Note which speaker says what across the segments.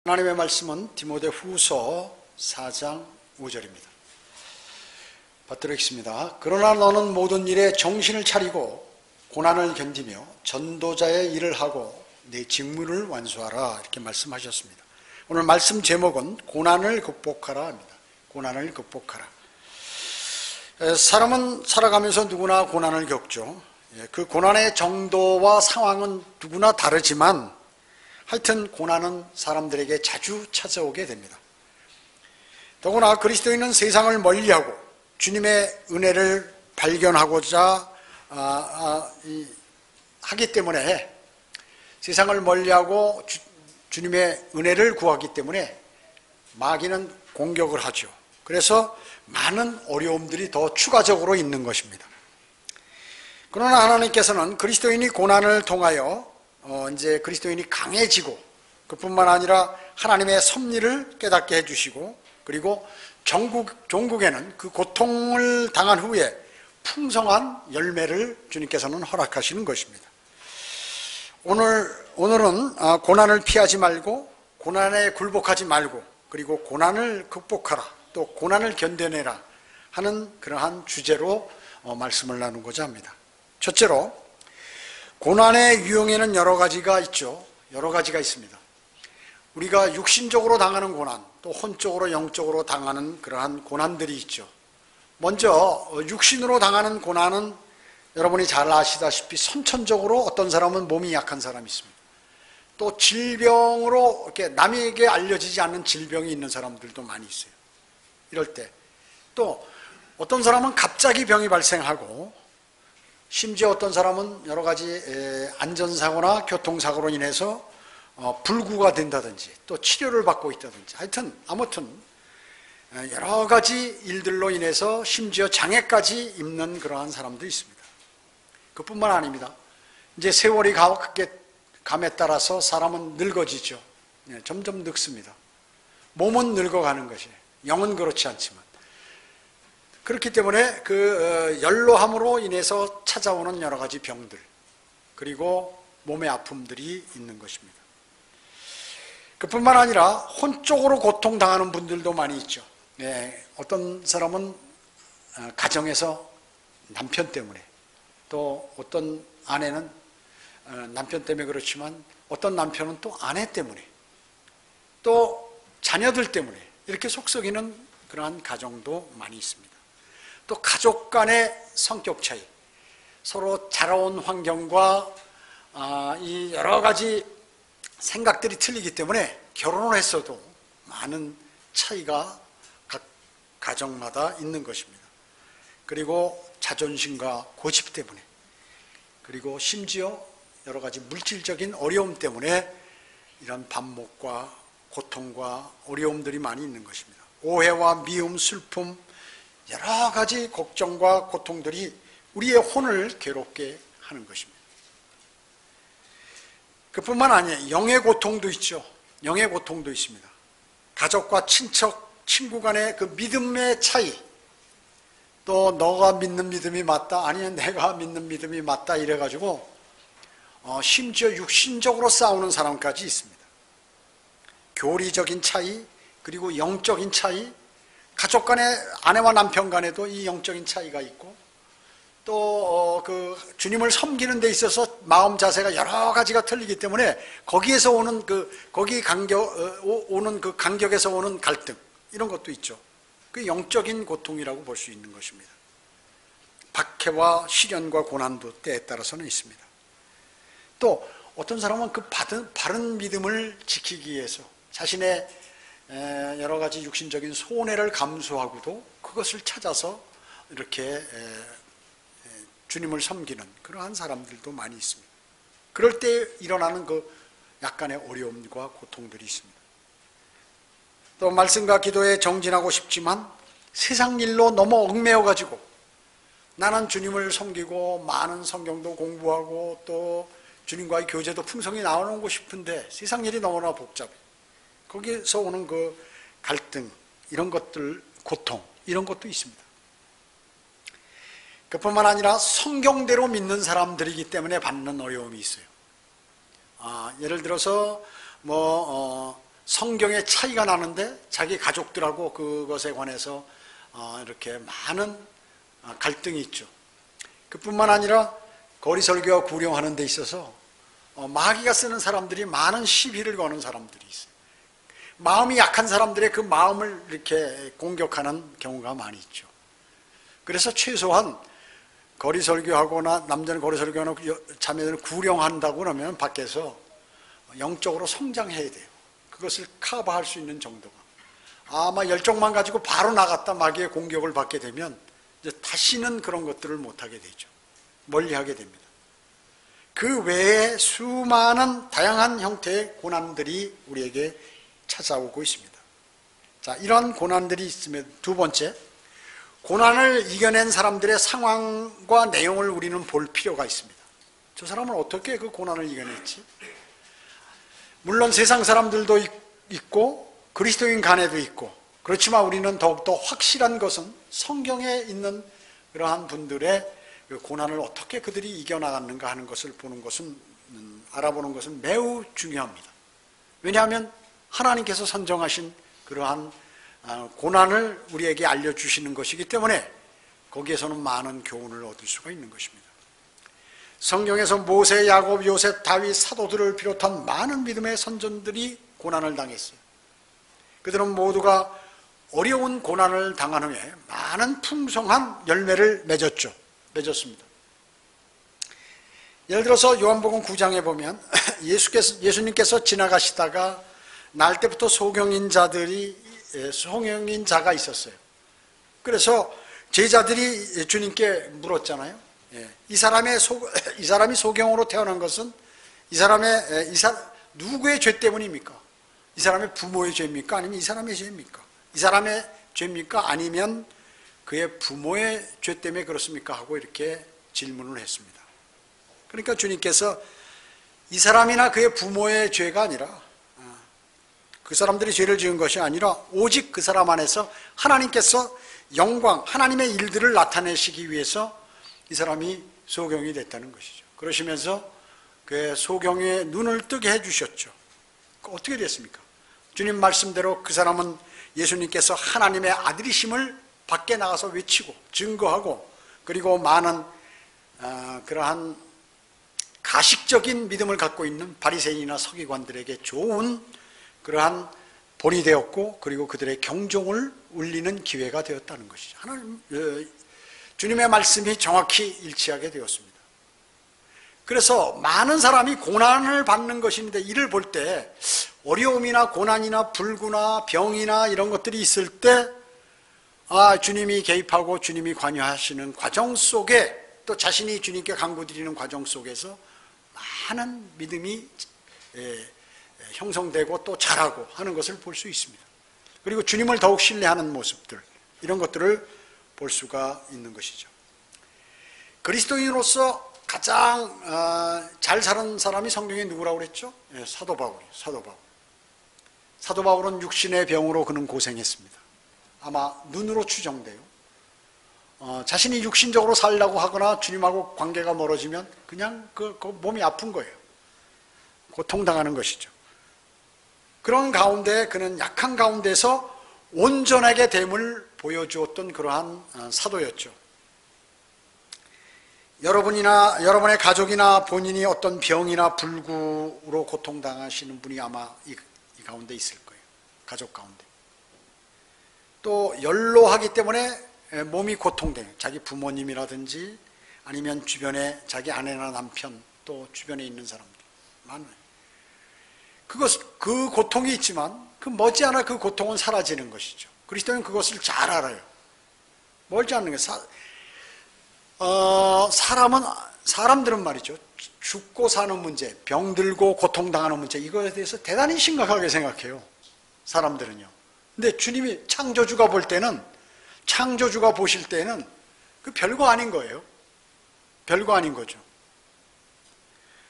Speaker 1: 하나님의 말씀은 디모데후서 4장 5절입니다. 받들어 읽습니다. 그러나 너는 모든 일에 정신을 차리고 고난을 견디며 전도자의 일을 하고 내 직무를 완수하라, 이렇게 말씀하셨습니다. 오늘 말씀 제목은 고난을 극복하라 합니다. 고난을 극복하라. 사람은 살아가면서 누구나 고난을 겪죠. 그 고난의 정도와 상황은 누구나 다르지만 하여튼 고난은 사람들에게 자주 찾아오게 됩니다. 더구나 그리스도인은 세상을 멀리하고 주님의 은혜를 발견하고자 하기 때문에, 세상을 멀리하고 주님의 은혜를 구하기 때문에 마귀는 공격을 하죠. 그래서 많은 어려움들이 더 추가적으로 있는 것입니다. 그러나 하나님께서는 그리스도인이 고난을 통하여 이제 그리스도인이 강해지고, 그뿐만 아니라 하나님의 섭리를 깨닫게 해주시고, 그리고 종국에는 그 고통을 당한 후에 풍성한 열매를 주님께서는 허락하시는 것입니다. 오늘은 고난을 피하지 말고, 고난에 굴복하지 말고, 그리고 고난을 극복하라, 또 고난을 견뎌내라 하는 그러한 주제로 말씀을 나누고자 합니다. 첫째로, 고난의 유형에는 여러 가지가 있죠. 여러 가지가 있습니다. 우리가 육신적으로 당하는 고난, 또 혼적으로 영적으로 당하는 그러한 고난들이 있죠. 먼저 육신으로 당하는 고난은 여러분이 잘 아시다시피 선천적으로 어떤 사람은 몸이 약한 사람이 있습니다. 또 질병으로 이렇게 남에게 알려지지 않는 질병이 있는 사람들도 많이 있어요. 이럴 때 또 어떤 사람은 갑자기 병이 발생하고, 심지어 어떤 사람은 여러 가지 안전사고나 교통사고로 인해서 불구가 된다든지 또 치료를 받고 있다든지, 하여튼 아무튼 여러 가지 일들로 인해서 심지어 장애까지 입는 그러한 사람도 있습니다. 그뿐만 아닙니다. 이제 세월이 감에 따라서 사람은 늙어지죠. 점점 늙습니다. 몸은 늙어가는 것이에요. 영은 그렇지 않지만. 그렇기 때문에 그 연로함으로 인해서 찾아오는 여러 가지 병들, 그리고 몸의 아픔들이 있는 것입니다. 그뿐만 아니라 혼적으로 고통당하는 분들도 많이 있죠. 어떤 사람은 가정에서 남편 때문에, 또 어떤 아내는 남편 때문에 그렇지만 어떤 남편은 또 아내 때문에, 또 자녀들 때문에 이렇게 속썩이는 그러한 가정도 많이 있습니다. 또 가족 간의 성격 차이, 서로 자라온 환경과 이 여러 가지 생각들이 틀리기 때문에 결혼을 했어도 많은 차이가 각 가정마다 있는 것입니다. 그리고 자존심과 고집 때문에, 그리고 심지어 여러 가지 물질적인 어려움 때문에 이런 반목과 고통과 어려움들이 많이 있는 것입니다. 오해와 미움, 슬픔, 여러 가지 걱정과 고통들이 우리의 혼을 괴롭게 하는 것입니다. 그뿐만 아니에요. 영의 고통도 있죠. 영의 고통도 있습니다. 가족과 친척, 친구 간의 그 믿음의 차이, 또 너가 믿는 믿음이 맞다, 아니면 내가 믿는 믿음이 맞다, 이래가지고 심지어 육신적으로 싸우는 사람까지 있습니다. 교리적인 차이, 그리고 영적인 차이, 가족 간의, 아내와 남편 간에도 이 영적인 차이가 있고, 또 그 주님을 섬기는 데 있어서 마음 자세가 여러 가지가 틀리기 때문에 거기에서 오는 오는 그 간격에서 오는 갈등, 이런 것도 있죠. 그 영적인 고통이라고 볼 수 있는 것입니다. 박해와 시련과 고난도 때에 따라서는 있습니다. 또 어떤 사람은 그 바른 믿음을 지키기 위해서 자신의 여러 가지 육신적인 손해를 감수하고도 그것을 찾아서 이렇게 주님을 섬기는 그러한 사람들도 많이 있습니다. 그럴 때 일어나는 그 약간의 어려움과 고통들이 있습니다. 또 말씀과 기도에 정진하고 싶지만 세상 일로 너무 얽매여가지고, 나는 주님을 섬기고 많은 성경도 공부하고 또 주님과의 교제도 풍성히 나누고 싶은데 세상 일이 너무나 복잡해. 거기에서 오는 그 갈등, 이런 것들, 고통, 이런 것도 있습니다. 그뿐만 아니라 성경대로 믿는 사람들이기 때문에 받는 어려움이 있어요. 예를 들어서 성경에 차이가 나는데 자기 가족들하고 그것에 관해서 이렇게 많은 갈등이 있죠. 그뿐만 아니라 거리설교와 구령하는 데 있어서 마귀가 쓰는 사람들이 많은 시비를 거는 사람들이 있어요. 마음이 약한 사람들의 그 마음을 이렇게 공격하는 경우가 많이 있죠. 그래서 최소한 거리설교하거나 남자는 거리설교하거나 자매들은 구령한다고 그러면 밖에서 영적으로 성장해야 돼요. 그것을 커버할 수 있는 정도가. 아마 열정만 가지고 바로 나갔다 마귀의 공격을 받게 되면 이제 다시는 그런 것들을 못하게 되죠. 멀리하게 됩니다. 그 외에 수많은 다양한 형태의 고난들이 우리에게 찾아오고 있습니다. 자, 이런 고난들이 있으면 두 번째, 고난을 이겨낸 사람들의 상황과 내용을 우리는 볼 필요가 있습니다. 저 사람은 어떻게 그 고난을 이겨냈지? 물론 세상 사람들도 있고 그리스도인 간에도 있고, 그렇지만 우리는 더욱더 확실한 것은 성경에 있는 그러한 분들의 그 고난을 어떻게 그들이 이겨나갔는가 하는 것을 보는 것은, 알아보는 것은 매우 중요합니다. 왜냐하면 하나님께서 선정하신 그러한 고난을 우리에게 알려주시는 것이기 때문에 거기에서는 많은 교훈을 얻을 수가 있는 것입니다. 성경에서 모세, 야곱, 요셉, 다윗, 사도들을 비롯한 많은 믿음의 선전들이 고난을 당했어요. 그들은 모두가 어려운 고난을 당한 후에 많은 풍성한 열매를 맺었습니다. 예를 들어서 요한복음 9장에 보면 예수님께서 지나가시다가 날 때부터 소경인 자가 있었어요. 그래서 제자들이 주님께 물었잖아요. 이 사람이 소경으로 태어난 것은 누구의 죄 때문입니까? 이 사람의 부모의 죄입니까? 아니면 이 사람의 죄입니까? 이 사람의 죄입니까? 아니면 그의 부모의 죄 때문에 그렇습니까? 하고 이렇게 질문을 했습니다. 그러니까 주님께서 이 사람이나 그의 부모의 죄가 아니라, 그 사람들이 죄를 지은 것이 아니라 오직 그 사람 안에서 하나님께서 영광, 하나님의 일들을 나타내시기 위해서 이 사람이 소경이 됐다는 것이죠. 그러시면서 그의 소경의 눈을 뜨게 해주셨죠. 어떻게 됐습니까? 주님 말씀대로 그 사람은 예수님께서 하나님의 아들이심을 밖에 나가서 외치고 증거하고, 그리고 많은 그러한 가식적인 믿음을 갖고 있는 바리새인이나 서기관들에게 좋은 그러한 본이 되었고, 그리고 그들의 경종을 울리는 기회가 되었다는 것이죠. 주님의 말씀이 정확히 일치하게 되었습니다. 그래서 많은 사람이 고난을 받는 것인데, 이를 볼 때 어려움이나 고난이나 불구나 병이나 이런 것들이 있을 때 주님이 개입하고 주님이 관여하시는 과정 속에, 또 자신이 주님께 간구드리는 과정 속에서 많은 믿음이 형성되고 또 자라고 하는 것을 볼 수 있습니다. 그리고 주님을 더욱 신뢰하는 모습들, 이런 것들을 볼 수가 있는 것이죠. 그리스도인으로서 가장 잘 사는 사람이 성경에 누구라고 그랬죠? 사도 바울이에요. 사도 바울은 육신의 병으로 그는 고생했습니다. 아마 눈으로 추정돼요. 자신이 육신적으로 살려고 하거나 주님하고 관계가 멀어지면 그냥 그 몸이 아픈 거예요. 고통당하는 것이죠. 그런 가운데 그는 약한 가운데서 온전하게 됨을 보여주었던 그러한 사도였죠. 여러분의 가족이나 본인이 어떤 병이나 불구로 고통당하시는 분이 아마 이 가운데 있을 거예요. 가족 가운데. 또 연로하기 때문에 몸이 고통돼요. 자기 부모님이라든지 아니면 주변에 자기 아내나 남편, 또 주변에 있는 사람들 많아요. 그 고통이 있지만 그 머지않아 그 고통은 사라지는 것이죠. 그리스도는 그것을 잘 알아요. 멀지 않는 거예요. 사람들은 말이죠, 죽고 사는 문제, 병들고 고통당하는 문제, 이거에 대해서 대단히 심각하게 생각해요. 사람들은요. 근데 주님이 창조주가 보실 때는 그 별거 아닌 거예요. 별거 아닌 거죠.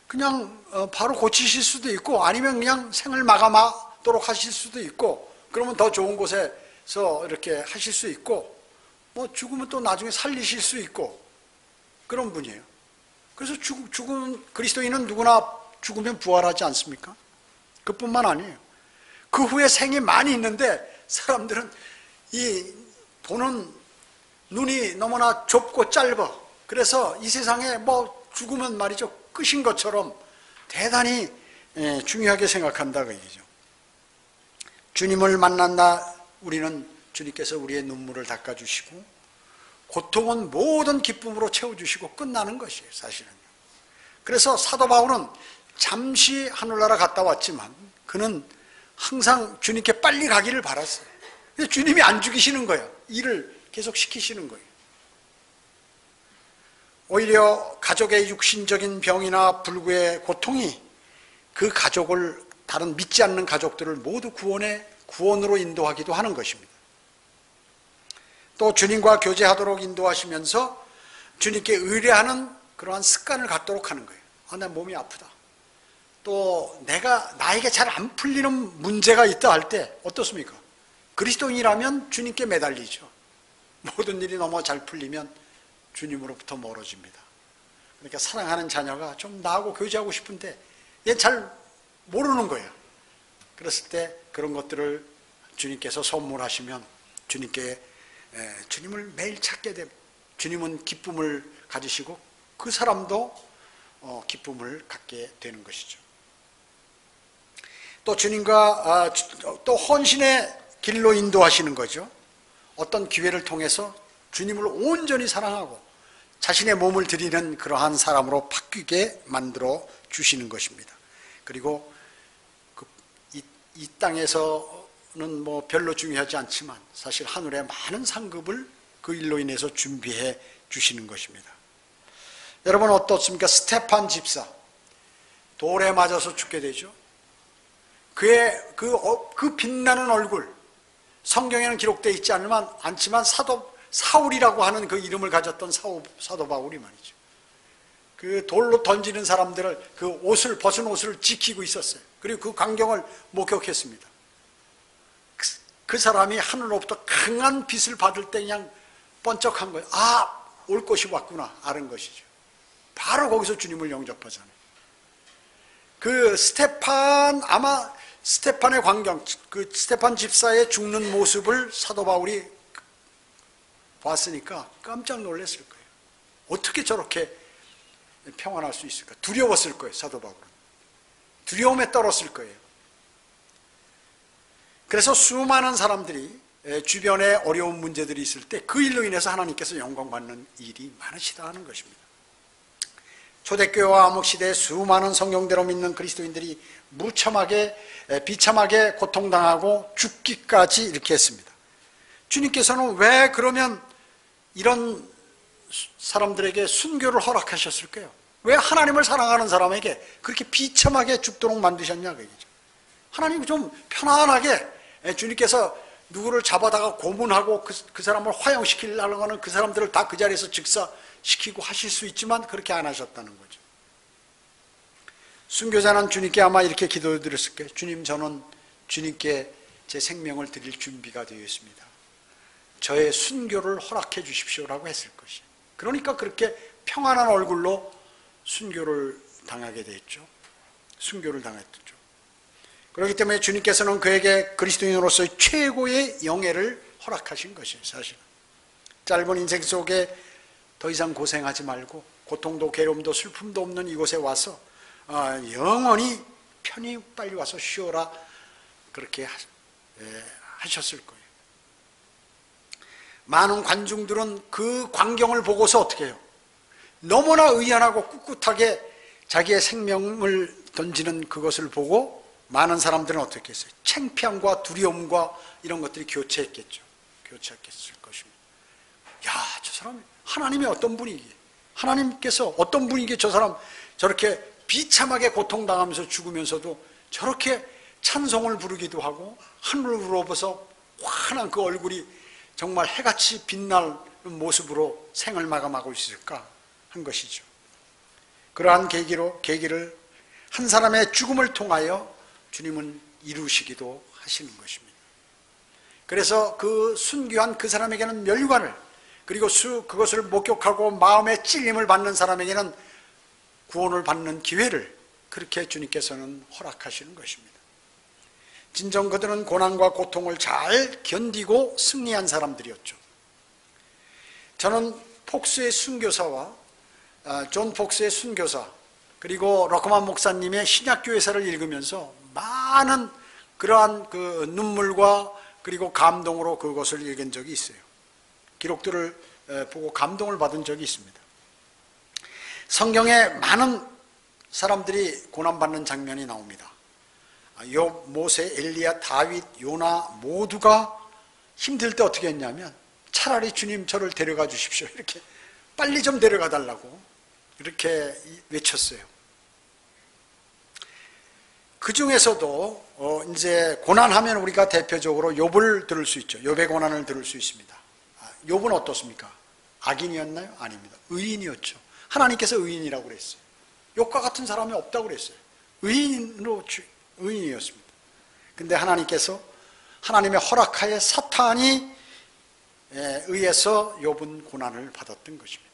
Speaker 1: 그냥 바로 고치실 수도 있고, 아니면 그냥 생을 마감하도록 하실 수도 있고, 그러면 더 좋은 곳에서 이렇게 하실 수 있고, 뭐 죽으면 또 나중에 살리실 수 있고, 그런 분이에요. 그래서 그리스도인은 누구나 죽으면 부활하지 않습니까? 그뿐만 아니에요. 그 후에 생이 많이 있는데 사람들은 이 보는 눈이 너무나 좁고 짧아. 그래서 이 세상에 뭐 죽으면 말이죠, 끝인 것처럼 대단히 중요하게 생각한다 그 얘기죠. 주님을 만난다 우리는 주님께서 우리의 눈물을 닦아주시고 고통은 모든 기쁨으로 채워주시고 끝나는 것이에요, 사실은요. 그래서 사도 바울은 잠시 하늘나라 갔다 왔지만 그는 항상 주님께 빨리 가기를 바랐어요. 근데 주님이 안 죽이시는 거예요. 일을 계속 시키시는 거예요. 오히려 가족의 육신적인 병이나 불구의 고통이 그 가족을, 다른 믿지 않는 가족들을 모두 구원으로 인도하기도 하는 것입니다. 또 주님과 교제하도록 인도하시면서 주님께 의뢰하는 그러한 습관을 갖도록 하는 거예요. 내 몸이 아프다. 또 나에게 잘 안 풀리는 문제가 있다 할 때 어떻습니까? 그리스도인이라면 주님께 매달리죠. 모든 일이 너무 잘 풀리면 주님으로부터 멀어집니다. 그러니까 사랑하는 자녀가 좀 나하고 교제하고 싶은데 얘 잘 모르는 거예요. 그랬을 때 그런 것들을 주님께서 선물하시면 주님을 매일 찾게 되고 주님은 기쁨을 가지시고 그 사람도 기쁨을 갖게 되는 것이죠. 또 주님과 또 헌신의 길로 인도하시는 거죠. 어떤 기회를 통해서 주님을 온전히 사랑하고 자신의 몸을 드리는 그러한 사람으로 바뀌게 만들어 주시는 것입니다. 그리고 이 땅에서는 뭐 별로 중요하지 않지만 사실 하늘의 많은 상급을 그 일로 인해서 준비해 주시는 것입니다. 여러분 어떻습니까? 스테판 집사, 돌에 맞아서 죽게 되죠. 그의 그 빛나는 얼굴, 성경에는 기록되어 있지 않지만 사울이라고 하는 그 이름을 가졌던 사도 바울이 말이죠. 그 돌로 던지는 사람들을 그 벗은 옷을 지키고 있었어요. 그리고 그 광경을 목격했습니다. 그 사람이 하늘로부터 강한 빛을 받을 때 그냥 번쩍한 거예요. 올 것이 왔구나 아는 것이죠. 바로 거기서 주님을 영접하잖아요. 그 스테판의 광경, 그 스테판 집사의 죽는 모습을 사도 바울이 봤으니까 깜짝 놀랐을 거예요. 어떻게 저렇게 평안할 수 있을까? 두려웠을 거예요, 사도 바울은. 두려움에 떨었을 거예요. 그래서 수많은 사람들이 주변에 어려운 문제들이 있을 때 그 일로 인해서 하나님께서 영광받는 일이 많으시다 하는 것입니다. 초대교회와 암흑시대에 수많은 성경대로 믿는 그리스도인들이 비참하게 고통당하고 죽기까지 이렇게 했습니다. 주님께서는 왜 그러면 이런 사람들에게 순교를 허락하셨을까요? 왜 하나님을 사랑하는 사람에게 그렇게 비참하게 죽도록 만드셨냐 그 얘기죠. 하나님 좀 편안하게 주님께서 누구를 잡아다가 고문하고 그 사람을 화형시키려고 하는 그 사람들을 다 그 자리에서 즉사시키고 하실 수 있지만 그렇게 안 하셨다는 거죠. 순교자는 주님께 아마 이렇게 기도드렸을 거예요. 주님, 저는 주님께 제 생명을 드릴 준비가 되어 있습니다. 저의 순교를 허락해 주십시오라고 했을 것이에요. 그러니까 그렇게 평안한 얼굴로 순교를 당하게 됐죠. 순교를 당했죠. 그렇기 때문에 주님께서는 그에게 그리스도인으로서의 최고의 영예를 허락하신 것이에요. 사실은 짧은 인생 속에 더 이상 고생하지 말고 고통도 괴로움도 슬픔도 없는 이곳에 와서 영원히 편히 빨리 와서 쉬어라 그렇게 하셨을 거예요. 많은 관중들은 그 광경을 보고서 어떻게 해요? 너무나 의연하고 꿋꿋하게 자기의 생명을 던지는 그것을 보고 많은 사람들은 어떻게 했어요? 창피함과 두려움과 이런 것들이 교체했겠죠. 교체했을 것입니다. 저 사람 하나님이 어떤 분이기에, 하나님께서 어떤 분이기에 저 사람 저렇게 비참하게 고통당하면서 죽으면서도 저렇게 찬송을 부르기도 하고 하늘으로부터 환한 그 얼굴이 정말 해같이 빛나는 모습으로 생을 마감하고 있을까 한 것이죠. 그러한 계기를 한 사람의 죽음을 통하여 주님은 이루시기도 하시는 것입니다. 그래서 그 순교한 그 사람에게는 멸관을, 그리고 그것을 목격하고 마음의 찔림을 받는 사람에게는 구원을 받는 기회를 그렇게 주님께서는 허락하시는 것입니다. 진정 그들은 고난과 고통을 잘 견디고 승리한 사람들이었죠. 저는 폭스의 순교사와 존 폭스의 순교사, 그리고 러커만 목사님의 신약교회사를 읽으면서 많은 그러한 그 눈물과 그리고 감동으로 그것을 읽은 적이 있어요. 기록들을 보고 감동을 받은 적이 있습니다. 성경에 많은 사람들이 고난받는 장면이 나옵니다. 욥, 모세, 엘리야, 다윗, 요나 모두가 힘들 때 어떻게 했냐면 차라리 주님 저를 데려가 주십시오, 이렇게 빨리 좀 데려가 달라고 이렇게 외쳤어요. 그 중에서도 이제 고난하면 우리가 대표적으로 욥을 들을 수 있죠. 욥의 고난을 들을 수 있습니다. 욥은 어떻습니까? 악인이었나요? 아닙니다. 의인이었죠. 하나님께서 의인이라고 그랬어요. 욥과 같은 사람이 없다고 그랬어요. 의인이었습니다. 근데 하나님께서 하나님의 허락하에 사탄이 의해서 욥은 고난을 받았던 것입니다.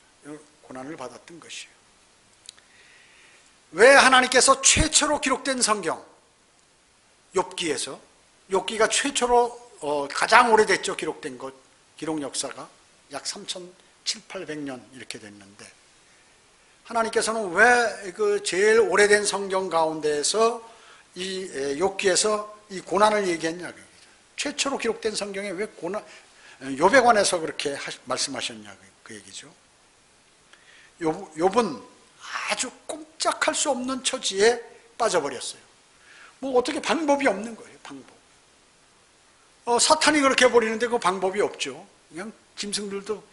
Speaker 1: 고난을 받았던 것이에요. 왜 하나님께서 최초로 기록된 성경 욥기에서, 욥기가 최초로 가장 오래됐죠. 기록된 것, 기록 역사가 약 3,700~800년 이렇게 됐는데, 하나님께서는 왜 그 제일 오래된 성경 가운데에서 이 욥기에서 이 고난을 얘기했냐, 최초로 기록된 성경에 왜 욥에 관해서 그렇게 말씀하셨냐, 그 얘기죠. 욥은 아주 꼼짝할 수 없는 처지에 빠져버렸어요. 뭐 어떻게 방법이 없는 거예요. 방법. 사탄이 그렇게 해버리는데 그 방법이 없죠. 그냥 짐승들도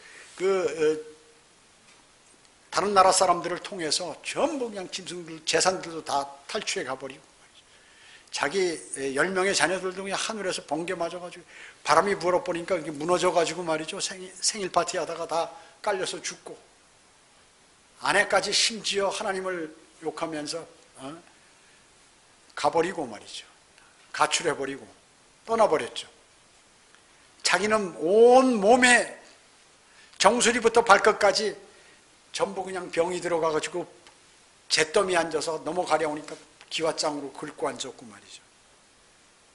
Speaker 1: 다른 나라 사람들을 통해서 전부 그냥 짐승들 재산들도 다 탈취해 가버리고, 자기 10명의 자녀들도 그냥 하늘에서 번개 맞아가지고 바람이 불어버리니까 이게 무너져가지고 말이죠. 생일 파티 하다가 다 깔려서 죽고, 아내까지 심지어 하나님을 욕하면서 가버리고 말이죠. 가출해버리고 떠나버렸죠. 자기는 온 몸에 정수리부터 발끝까지 전부 그냥 병이 들어가가지고 잿더미에 앉아서 넘어가려오니까 기와장으로 긁고 앉았고 말이죠.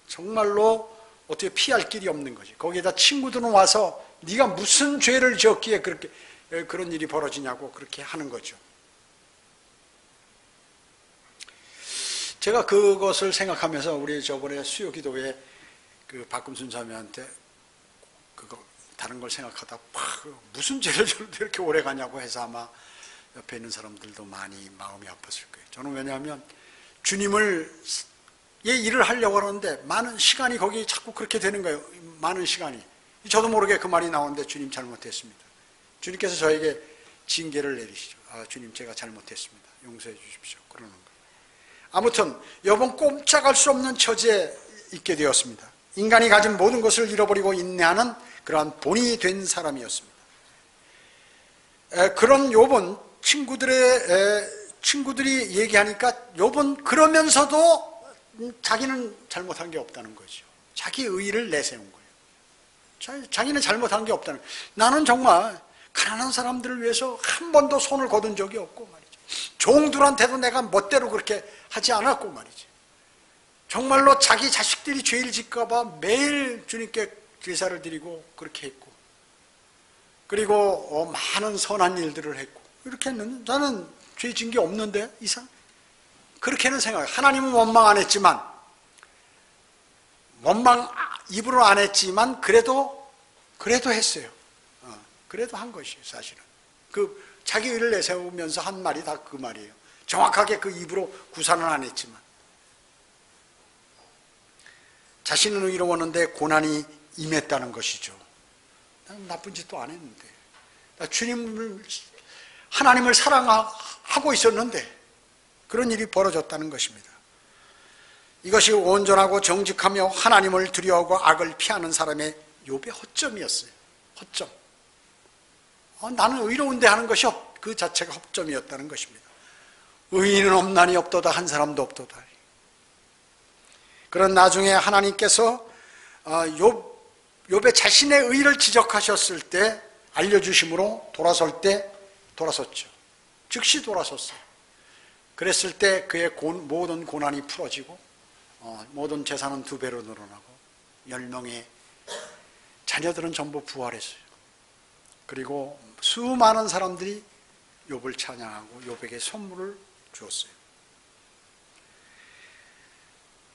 Speaker 1: 정말로 어떻게 피할 길이 없는 거지. 거기에다 친구들은 와서 네가 무슨 죄를 지었기에 그렇게 그런 일이 벌어지냐고 그렇게 하는 거죠. 제가 그것을 생각하면서 우리 저번에 수요기도회 그 박금순 자매한테 그거 다른 걸 생각하다 무슨 죄를 저런데 이렇게 오래 가냐고 해서 아마 옆에 있는 사람들도 많이 마음이 아팠을 거예요. 저는 왜냐하면 주님을 일을 하려고 하는데 많은 시간이 거기 자꾸 그렇게 되는 거예요. 많은 시간이. 저도 모르게 그 말이 나오는데 주님 잘못했습니다. 주님께서 저에게 징계를 내리시죠. 주님 제가 잘못했습니다. 용서해 주십시오. 그러는 거예요. 아무튼 욥은 꼼짝할 수 없는 처지에 있게 되었습니다. 인간이 가진 모든 것을 잃어버리고 인내하는 그러한 본이 된 사람이었습니다. 그런 욥은 친구들이 얘기하니까 욥은 그러면서도 자기는 잘못한 게 없다는 거죠. 자기 의의를 내세운 거예요. 자기는 잘못한 게 없다는 거예요. 나는 정말 가난한 사람들을 위해서 한 번도 손을 거둔 적이 없고 말이죠. 종들한테도 내가 멋대로 그렇게 하지 않았고 말이죠. 정말로 자기 자식들이 죄를 짓까 봐 매일 주님께 제사를 드리고 그렇게 했고, 그리고 많은 선한 일들을 했고 이렇게 했는데 나는 죄 진 게 없는데 이상? 그렇게는 생각해요. 하나님은 원망 안 했지만, 원망 입으로 안 했지만 그래도 했어요. 그래도 한 것이에요. 사실은 자기 의를 내세우면서 한 말이 다 그 말이에요. 정확하게 그 입으로 구사는 안 했지만 자신은 의로웠는데 고난이 임했다는 것이죠. 나는 나쁜 짓도 안 했는데, 하나님을 사랑하고 있었는데 그런 일이 벌어졌다는 것입니다. 이것이 온전하고 정직하며 하나님을 두려워하고 악을 피하는 사람의 욥의 허점이었어요. 허점. 나는 의로운데 하는 것이 그 자체가 허점이었다는 것입니다. 의인은 없나니 없도다, 한 사람도 없도다. 그런 나중에 하나님께서 욥의 자신의 의를 지적하셨을 때 알려주심으로 돌아섰죠. 즉시 돌아섰어요. 그랬을 때 그의 모든 고난이 풀어지고 모든 재산은 2배로 늘어나고 10명의 자녀들은 전부 부활했어요. 그리고 수많은 사람들이 욥을 찬양하고 욥에게 선물을 주었어요.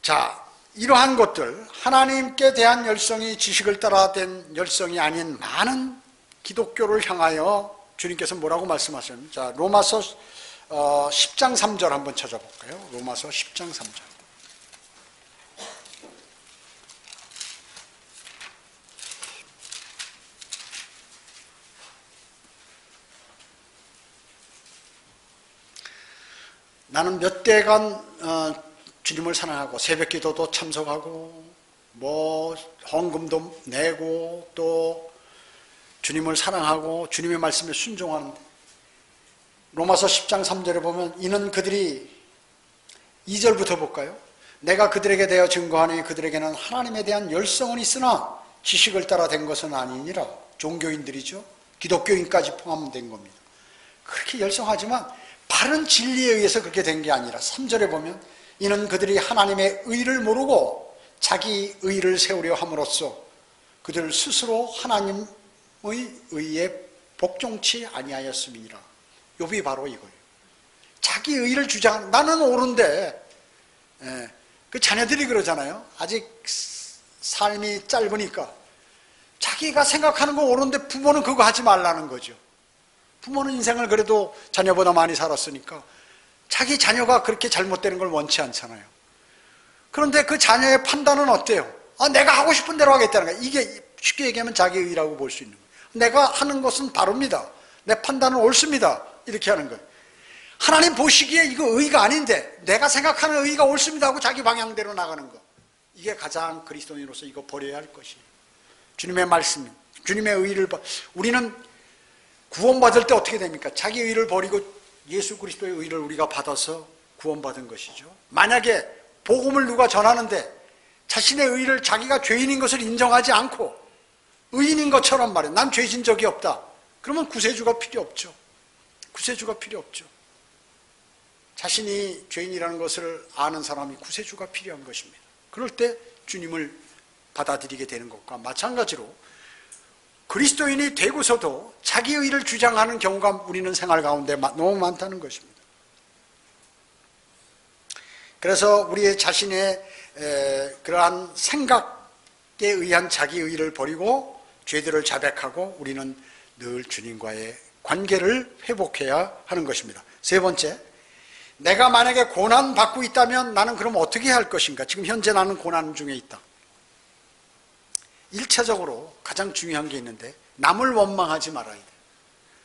Speaker 1: 자, 이러한 것들, 하나님께 대한 열성이 지식을 따라 된 열성이 아닌 많은 기독교를 향하여 주님께서 뭐라고 말씀하셨는지, 자, 로마서 10장 3절 한번 찾아볼까요? 로마서 10장 3절. 나는 몇 대간 주님을 사랑하고 새벽기도도 참석하고 헌금도 내고 또 주님을 사랑하고 주님의 말씀에 순종하는데, 로마서 10장 3절에 보면 이는 그들이 2절부터 볼까요? 내가 그들에게 대하여 증거하니 그들에게는 하나님에 대한 열성은 있으나 지식을 따라 된 것은 아니니라. 종교인들이죠. 기독교인까지 포함된 겁니다. 그렇게 열성하지만 바른 진리에 의해서 그렇게 된 게 아니라 3절에 보면 이는 그들이 하나님의 의를 모르고 자기 의를 세우려 함으로써 그들 스스로 하나님의 의에 복종치 아니하였음이니라. 욥이 바로 이거예요. 자기 의를 주장하는, 나는 옳은데, 그 자녀들이 그러잖아요. 아직 삶이 짧으니까 자기가 생각하는 거 옳은데 부모는 그거 하지 말라는 거죠. 부모는 인생을 그래도 자녀보다 많이 살았으니까 자기 자녀가 그렇게 잘못되는 걸 원치 않잖아요. 그런데 그 자녀의 판단은 어때요? 내가 하고 싶은 대로 하겠다는 거예요. 이게 쉽게 얘기하면 자기의라고 볼 수 있는 거예요. 내가 하는 것은 바릅니다. 내 판단은 옳습니다. 이렇게 하는 거예요. 하나님 보시기에 이거 의가 아닌데 내가 생각하는 의가 옳습니다 하고 자기 방향대로 나가는 거. 이게 가장 그리스도인으로서 이거 버려야 할 것이에요. 주님의 말씀, 주님의 의를, 우리는 구원받을 때 어떻게 됩니까? 자기 의를 버리고 예수 그리스도의 의를 우리가 받아서 구원받은 것이죠. 만약에 복음을 누가 전하는데 자신의 의를, 자기가 죄인인 것을 인정하지 않고 의인인 것처럼 말해, 난 죄진 적이 없다, 그러면 구세주가 필요 없죠. 구세주가 필요 없죠. 자신이 죄인이라는 것을 아는 사람이 구세주가 필요한 것입니다. 그럴 때 주님을 받아들이게 되는 것과 마찬가지로 그리스도인이 되고서도 자기 의를 주장하는 경우가 우리는 생활 가운데 너무 많다는 것입니다. 그래서 우리의 자신의 그러한 생각에 의한 자기 의를 버리고 죄들을 자백하고 우리는 늘 주님과의 관계를 회복해야 하는 것입니다. 세 번째, 내가 만약에 고난받고 있다면 나는 그럼 어떻게 할 것인가? 지금 현재 나는 고난 중에 있다. 1차적으로 가장 중요한 게 있는데, 남을 원망하지 말아야 돼.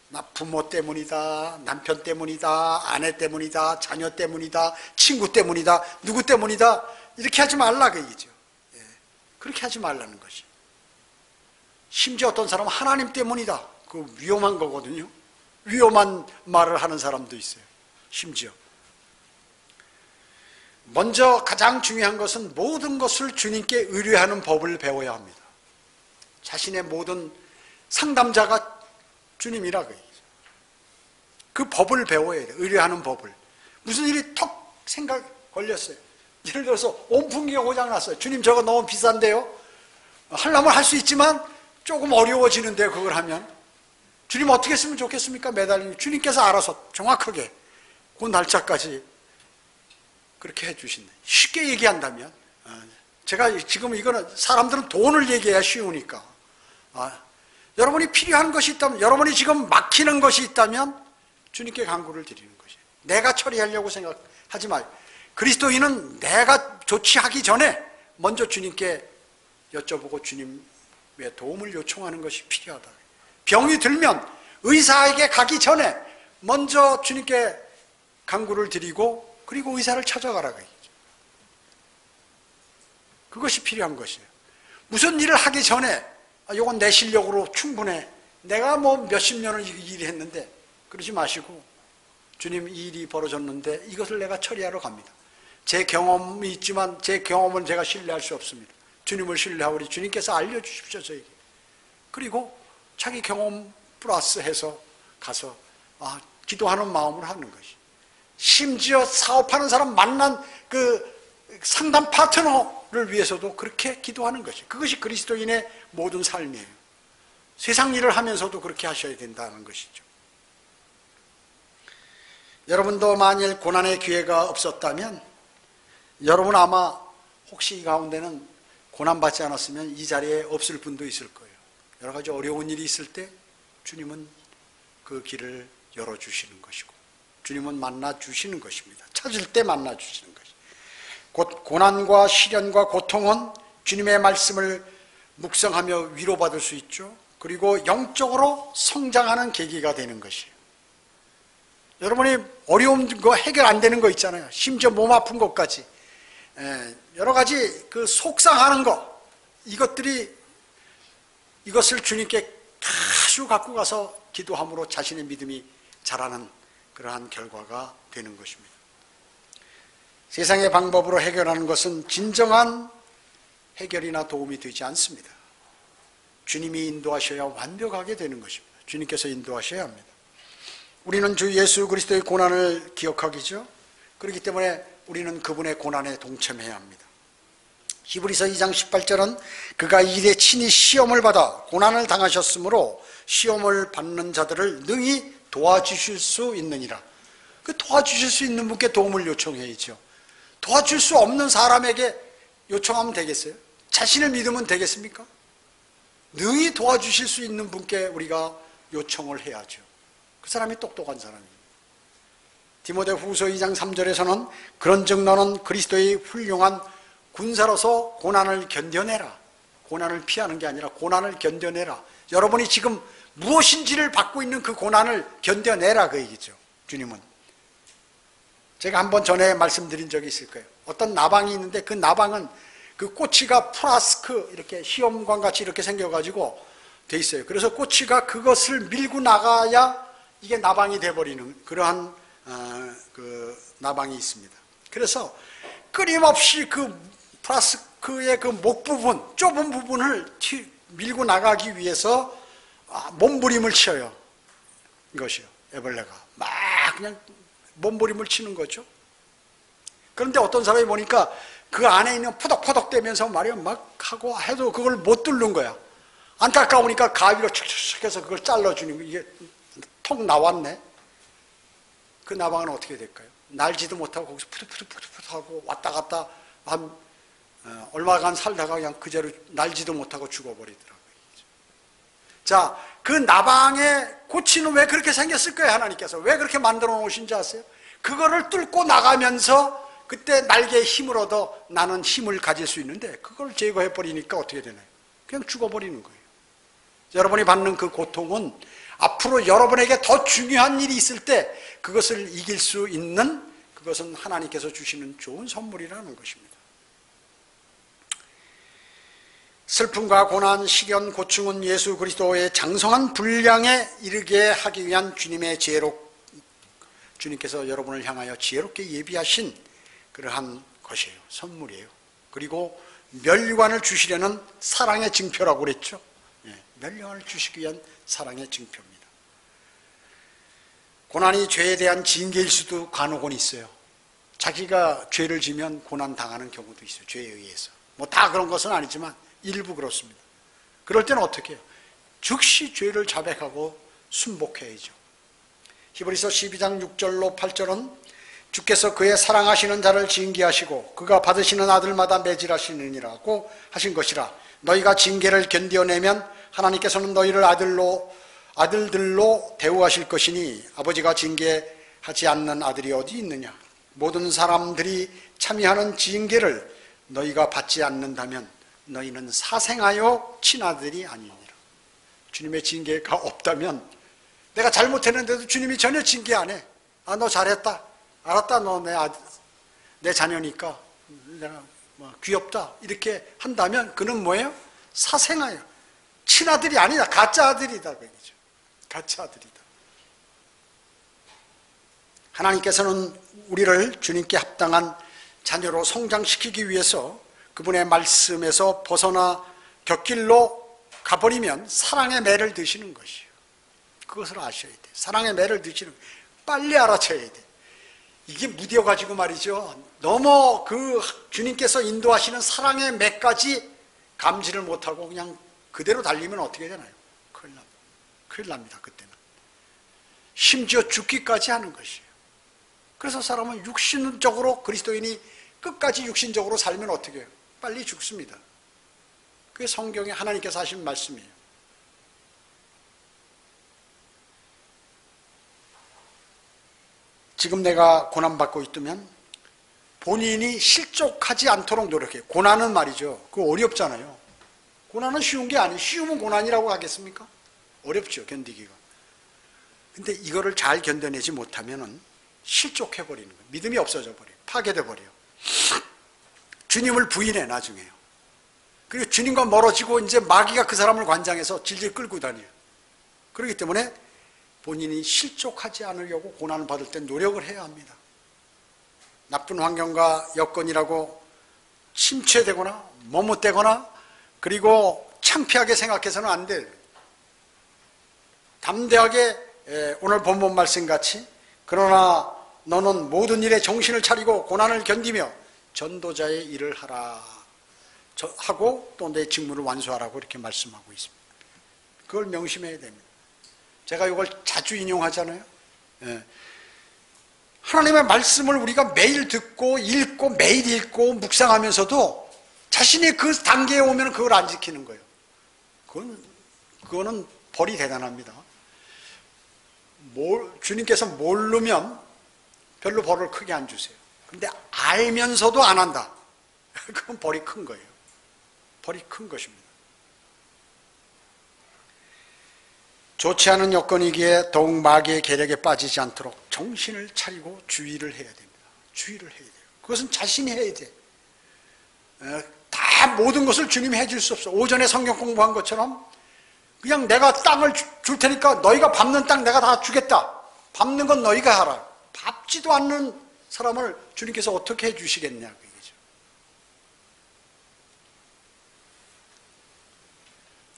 Speaker 1: 나 부모 때문이다, 남편 때문이다, 아내 때문이다, 자녀 때문이다, 친구 때문이다, 누구 때문이다, 이렇게 하지 말라 그 얘기죠. 그렇게 하지 말라는 것이. 심지어 어떤 사람은 하나님 때문이다, 그 위험한 거거든요. 위험한 말을 하는 사람도 있어요. 심지어 먼저 가장 중요한 것은 모든 것을 주님께 의뢰하는 법을 배워야 합니다. 자신의 모든 상담자가 주님이라 그 얘기죠. 그 법을 배워야 돼요. 의뢰하는 법을. 무슨 일이 턱 생각 걸렸어요. 예를 들어서 온풍기가 고장났어요. 주님, 저거 너무 비싼데요. 하려면 할 수 있지만 조금 어려워지는데요. 그걸 하면 주님 어떻게 했으면 좋겠습니까? 매달리면 주님께서 알아서 정확하게 그 날짜까지 그렇게 해주신다. 쉽게 얘기한다면, 제가 지금 이거는 사람들은 돈을 얘기해야 쉬우니까, 여러분이 필요한 것이 있다면, 여러분이 지금 막히는 것이 있다면 주님께 간구를 드리는 것이에요. 내가 처리하려고 생각하지 마요. 그리스도인은 내가 조치하기 전에 먼저 주님께 여쭤보고 주님의 도움을 요청하는 것이 필요하다. 병이 들면 의사에게 가기 전에 먼저 주님께 간구를 드리고 그리고 의사를 찾아가라고 얘기죠. 그것이 필요한 것이에요. 무슨 일을 하기 전에 이건 내 실력으로 충분해, 내가 뭐 몇십 년을 일했는데, 그러지 마시고 주님, 이 일이 벌어졌는데 이것을 내가 처리하러 갑니다. 제 경험이 있지만 제 경험은 제가 신뢰할 수 없습니다. 주님을 신뢰하고 우리 주님께서 알려주십시오, 저에게. 그리고 자기 경험 플러스 해서 가서 기도하는 마음으로 하는 것이. 심지어 사업하는 사람 만난 그 상담 파트너를 위해서도 그렇게 기도하는 것이, 그것이 그리스도인의 모든 삶이에요. 세상 일을 하면서도 그렇게 하셔야 된다는 것이죠. 여러분도 만일 고난의 기회가 없었다면 여러분 아마 혹시 이 가운데는 고난받지 않았으면 이 자리에 없을 분도 있을 거예요. 여러 가지 어려운 일이 있을 때 주님은 그 길을 열어주시는 것이고 주님은 만나주시는 것입니다. 찾을 때 만나주시는 것이죠. 곧 고난과 시련과 고통은 주님의 말씀을 묵상하며 위로받을 수 있죠. 그리고 영적으로 성장하는 계기가 되는 것이에요. 여러분이 어려운 거 해결 안 되는 거 있잖아요. 심지어 몸 아픈 것까지 여러 가지 그 속상하는 거, 이것을 주님께 아주 갖고 가서 기도함으로 자신의 믿음이 자라는 그러한 결과가 되는 것입니다. 세상의 방법으로 해결하는 것은 진정한 해결이나 도움이 되지 않습니다. 주님이 인도하셔야 완벽하게 되는 것입니다. 주님께서 인도하셔야 합니다. 우리는 주 예수 그리스도의 고난을 기억하기죠. 그렇기 때문에 우리는 그분의 고난에 동참해야 합니다. 히브리서 2장 18절은 그가 이에 친히 시험을 받아 고난을 당하셨으므로 시험을 받는 자들을 능히 도와주실 수 있느니라. 그 도와주실 수 있는 분께 도움을 요청해야죠. 도와줄 수 없는 사람에게 요청하면 되겠어요? 자신을 믿으면 되겠습니까? 능히 도와주실 수 있는 분께 우리가 요청을 해야죠. 그 사람이 똑똑한 사람입니다. 디모데후서 2장 3절에서는 그런즉 너는 그리스도의 훌륭한 군사로서 고난을 견뎌내라. 고난을 피하는 게 아니라 고난을 견뎌내라. 여러분이 지금 무엇인지를 받고 있는 그 고난을 견뎌내라 그 얘기죠. 주님은. 제가 한번 전에 말씀드린 적이 있을 거예요. 어떤 나방이 있는데 그 나방은 그 꼬치가 플라스크 이렇게 시험관 같이 이렇게 생겨가지고 돼 있어요. 그래서 꼬치가 그것을 밀고 나가야 이게 나방이 돼버리는 그러한 그 나방이 있습니다. 그래서 끊임없이 그 플라스크의 그 목 부분, 좁은 부분을 밀고 나가기 위해서 몸부림을 쳐요. 이것이요. 애벌레가 막 그냥 몸부림을 치는 거죠. 그런데 어떤 사람이 보니까 그 안에 있는 포덕포덕 대면서 말이야 막 하고 해도 그걸 못 뚫는 거야. 안타까우니까 가위로 척척척 해서 그걸 잘라주는 거. 이게 통 나왔네. 그 나방은 어떻게 될까요? 날지도 못하고 거기서 푸드푸드푸드푸드 하고 왔다 갔다 한 얼마간 살다가 그냥 그대로 날지도 못하고 죽어버리더라고요. 자, 그 나방의 고치는 왜 그렇게 생겼을 거예요? 하나님께서 왜 그렇게 만들어 놓으신지 아세요? 그거를 뚫고 나가면서 그때 날개에 힘을 얻어 나는 힘을 가질 수 있는데 그걸 제거해 버리니까 어떻게 되나요? 그냥 죽어버리는 거예요. 여러분이 받는 그 고통은 앞으로 여러분에게 더 중요한 일이 있을 때 그것을 이길 수 있는, 그것은 하나님께서 주시는 좋은 선물이라는 것입니다. 슬픔과 고난, 시련, 고충은 예수 그리스도의 장성한 분량에 이르게 하기 위한 주님의 주님께서 여러분을 향하여 지혜롭게 예비하신 그러한 것이에요. 선물이에요. 그리고 멸관을 주시려는 사랑의 증표라고 그랬죠. 멸관을 주시기 위한 사랑의 증표입니다. 고난이 죄에 대한 징계일 수도 간혹은 있어요. 자기가 죄를 지면 고난 당하는 경우도 있어요. 죄에 의해서. 뭐 다 그런 것은 아니지만 일부 그렇습니다. 그럴 때는 어떻게 해요? 즉시 죄를 자백하고 순복해야죠. 히브리서 12장 6절로 8절은 주께서 그의 사랑하시는 자를 징계하시고 그가 받으시는 아들마다 매질하시느니라고 하신 것이라. 너희가 징계를 견뎌내면 하나님께서는 너희를 아들들로 대우하실 것이니 아버지가 징계하지 않는 아들이 어디 있느냐. 모든 사람들이 참여하는 징계를 너희가 받지 않는다면 너희는 사생하여 친아들이 아니니라. 주님의 징계가 없다면 내가 잘못했는데도 주님이 전혀 징계 안 해. 너 잘했다. 알았다. 너 내 자녀니까 내가 귀엽다. 이렇게 한다면 그는 뭐예요? 사생아예요. 친아들이 아니다. 가짜 아들이다. 그 얘기죠. 가짜 아들이다. 하나님께서는 우리를 주님께 합당한 자녀로 성장시키기 위해서 그분의 말씀에서 벗어나 곁길로 가버리면 사랑의 매를 드시는 것이에요. 그것을 아셔야 돼. 사랑의 매를 드시는 거예요. 빨리 알아채야 돼. 이게 무뎌가지고 말이죠. 너무 그 주님께서 인도하시는 사랑의 맥까지 감지를 못하고 그냥 그대로 달리면 어떻게 되나요? 큰일 납니다. 큰일 납니다. 그때는. 심지어 죽기까지 하는 것이에요. 그래서 사람은 육신적으로, 그리스도인이 끝까지 육신적으로 살면 어떻게 해요? 빨리 죽습니다. 그게 성경에 하나님께서 하신 말씀이에요. 지금 내가 고난받고 있다면 본인이 실족하지 않도록 노력해요. 고난은 말이죠. 그거 어렵잖아요. 고난은 쉬운 게 아니에요. 쉬우면 고난이라고 하겠습니까? 어렵죠, 견디기가. 근데 이거를 잘 견뎌내지 못하면 실족해버리는 거예요. 믿음이 없어져 버려요. 파괴돼 버려요. 주님을 부인해, 나중에요. 그리고 주님과 멀어지고 이제 마귀가 그 사람을 관장해서 질질 끌고 다녀요. 그렇기 때문에 본인이 실족하지 않으려고 고난을 받을 때 노력을 해야 합니다. 나쁜 환경과 여건이라고 침체되거나 머뭇대거나 그리고 창피하게 생각해서는 안 돼요. 담대하게 오늘 본문 말씀같이 그러나 너는 모든 일에 정신을 차리고 고난을 견디며 전도자의 일을 하라 하고 또 내 직무를 완수하라고 이렇게 말씀하고 있습니다. 그걸 명심해야 됩니다. 제가 이걸 자주 인용하잖아요. 하나님의 말씀을 우리가 매일 듣고 읽고 매일 읽고 묵상하면서도 자신이 그 단계에 오면 그걸 안 지키는 거예요. 그거는 벌이 대단합니다. 주님께서 모르면 별로 벌을 크게 안 주세요. 근데 알면서도 안 한다. 그건 벌이 큰 거예요. 벌이 큰 것입니다. 좋지 않은 여건이기에 더욱 마귀의 계략에 빠지지 않도록 정신을 차리고 주의를 해야 됩니다. 주의를 해야 돼요. 그것은 자신이 해야 돼. 다 모든 것을 주님이 해줄 수 없어. 오전에 성경 공부한 것처럼 그냥 내가 땅을 줄 테니까 너희가 밟는 땅 내가 다 주겠다. 밟는 건 너희가 하라. 밟지도 않는 사람을 주님께서 어떻게 해주시겠냐 그 얘기죠.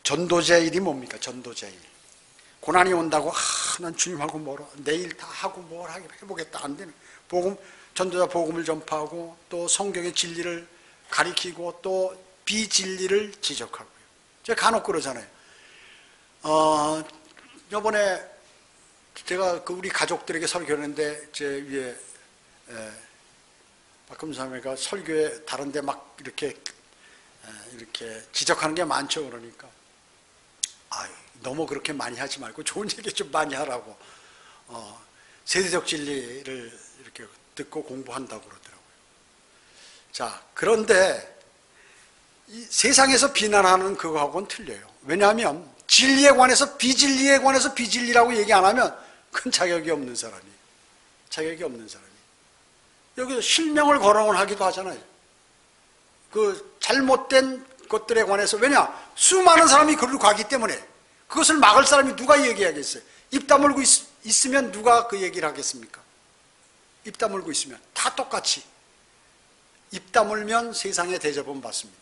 Speaker 1: 전도자의 일이 뭡니까? 전도자의 일. 고난이 온다고 난 주님하고 멀어. 내일 다 하고 뭘 해보겠다. 안 되는. 전도자 복음을 전파하고 또 성경의 진리를 가리키고 또 비진리를 지적하고요. 제가 간혹 그러잖아요. 이번에 제가 우리 가족들에게 설교를 했는데 제 위에 박금사매가 설교에 다른데 막 이렇게 지적하는 게 많죠. 그러니까 너무 그렇게 많이 하지 말고 좋은 얘기 좀 많이 하라고 세대적 진리를 이렇게 듣고 공부한다고 그러더라고요. 자, 그런데 이 세상에서 비난하는 그거하고는 틀려요. 왜냐하면 진리에 관해서 비진리에 관해서 비진리라고 얘기 안 하면 그건 자격이 없는 사람이에요. 자격이 없는 사람이에요. 여기서 실명을 거론하기도 하잖아요. 그 잘못된 것들에 관해서. 왜냐? 수많은 사람이 그리로 가기 때문에 그것을 막을 사람이 누가 얘기하겠어요? 입 다물고 있으면 누가 그 얘기를 하겠습니까? 입 다물고 있으면 다 똑같이 입 다물면 세상에 대접은 받습니다.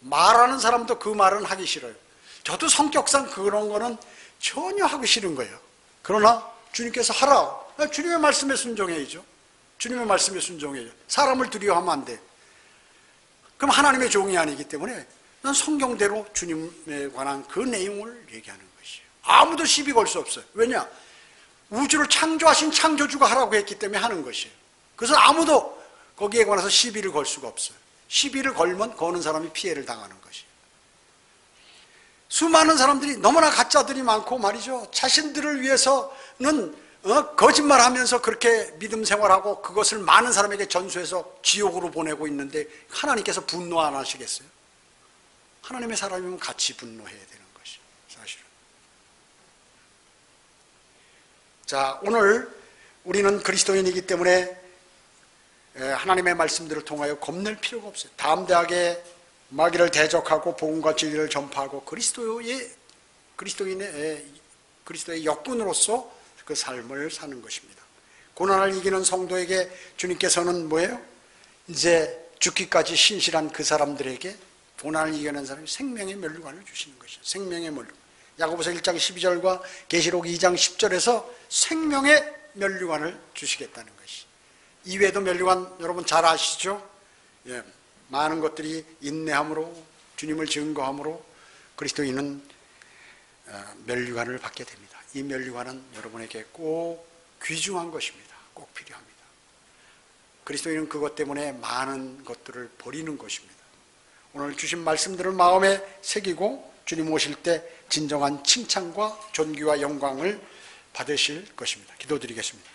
Speaker 1: 말하는 사람도 그 말은 하기 싫어요. 저도 성격상 그런 거는 전혀 하기 싫은 거예요. 그러나 주님께서 하라. 주님의 말씀에 순종해야죠. 주님의 말씀에 순종해야죠. 사람을 두려워하면 안 돼. 그럼 하나님의 종이 아니기 때문에 난 성경대로 주님에 관한 그 내용을 얘기하는 것이에요. 아무도 시비 걸 수 없어요. 왜냐? 우주를 창조하신 창조주가 하라고 했기 때문에 하는 것이에요. 그래서 아무도 거기에 관해서 시비를 걸 수가 없어요. 시비를 걸면 거는 사람이 피해를 당하는 것이에요. 수많은 사람들이 너무나 가짜들이 많고 말이죠. 자신들을 위해서는 거짓말하면서 그렇게 믿음 생활하고 그것을 많은 사람에게 전수해서 지옥으로 보내고 있는데 하나님께서 분노 안 하시겠어요? 하나님의 사람이면 같이 분노해야 되는 것이죠. 사실은. 자, 오늘 우리는 그리스도인이기 때문에 하나님의 말씀들을 통하여 겁낼 필요가 없어요. 담대하게 마귀를 대적하고 복음과 진리를 전파하고 그리스도의 역군으로서 그 삶을 사는 것입니다. 고난을 이기는 성도에게 주님께서는 뭐예요? 이제 죽기까지 신실한 그 사람들에게 고난을 이겨낸 사람이 생명의 면류관을 주시는 것이죠. 생명의 면류관. 야고보서 1장 12절과 계시록 2장 10절에서 생명의 면류관을 주시겠다는 것이. 이외에도 면류관 여러분 잘 아시죠? 예, 많은 것들이 인내함으로 주님을 증거함으로 그리스도인은 면류관을 받게 됩니다. 이 면류관은 여러분에게 꼭 귀중한 것입니다. 꼭 필요합니다. 그리스도인은 그것 때문에 많은 것들을 버리는 것입니다. 오늘 주신 말씀들을 마음에 새기고 주님 오실 때 진정한 칭찬과 존귀와 영광을 받으실 것입니다. 기도드리겠습니다.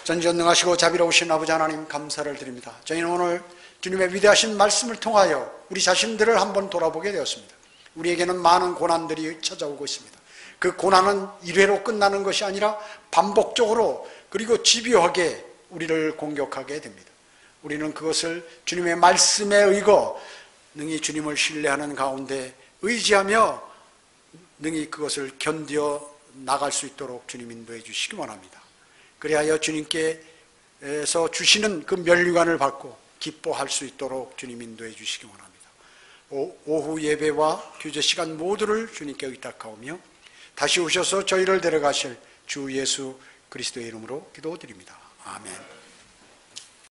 Speaker 1: 전지전능하시고 자비로우신 아버지 하나님 감사를 드립니다. 저희는 오늘 주님의 위대하신 말씀을 통하여 우리 자신들을 한번 돌아보게 되었습니다. 우리에게는 많은 고난들이 찾아오고 있습니다. 그 고난은 일회로 끝나는 것이 아니라 반복적으로 그리고 집요하게 우리를 공격하게 됩니다. 우리는 그것을 주님의 말씀에 의거 능히 주님을 신뢰하는 가운데 의지하며 능히 그것을 견뎌 나갈 수 있도록 주님 인도해 주시기 원합니다. 그리하여 주님께서 주시는 그 면류관을 받고 기뻐할 수 있도록 주님 인도해 주시기 원합니다. 오후 예배와 교제 시간 모두를 주님께 의탁하오며 다시 오셔서 저희를 데려가실 주 예수 그리스도의 이름으로 기도드립니다. 아멘.